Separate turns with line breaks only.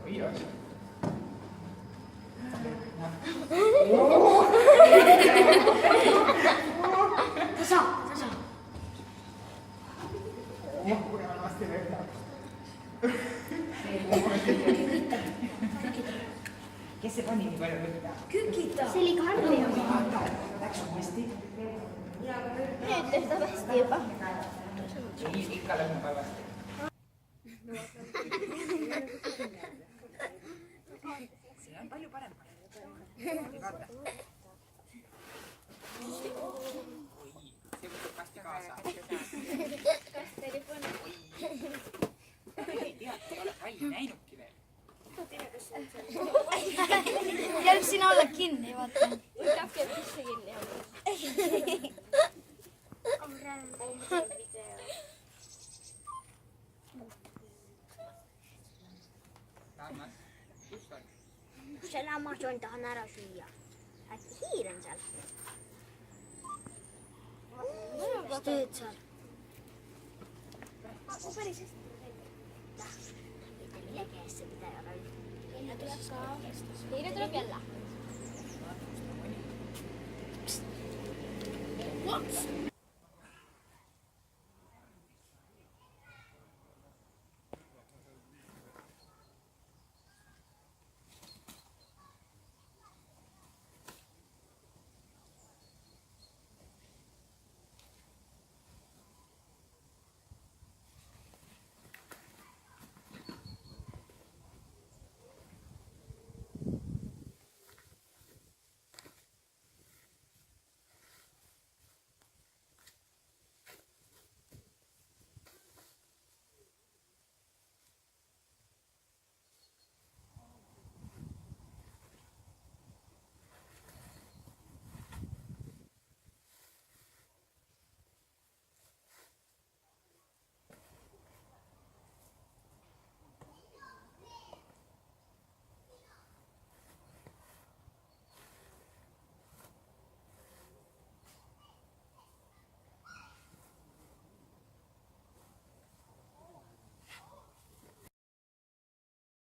Oi, oi.
Tasa.
Kes see pani nii palju võtta?
Kükita. See oli Karli oma.
Läks uuesti.
Nüüd tehtab hästi juba.
Ei, ikka lähme päevasti. See on palju parem. Vaata. Oi, see võtab kasti kaasa.
Kast oli põnev.
Ei tea, ei ole palju näinudki veel.
Jääb sina olla kinni, vaata.
Võtab jääb sisse kinni.
Tahan, kus on?
Kus see lammasoon tahan ära süüa? Äkki hiir on seal? Mis teed seal?
Päris hästi.
Millegi eest see pidaja ka üldse.
Teine tuleb ka. Teine tuleb jälle.
What?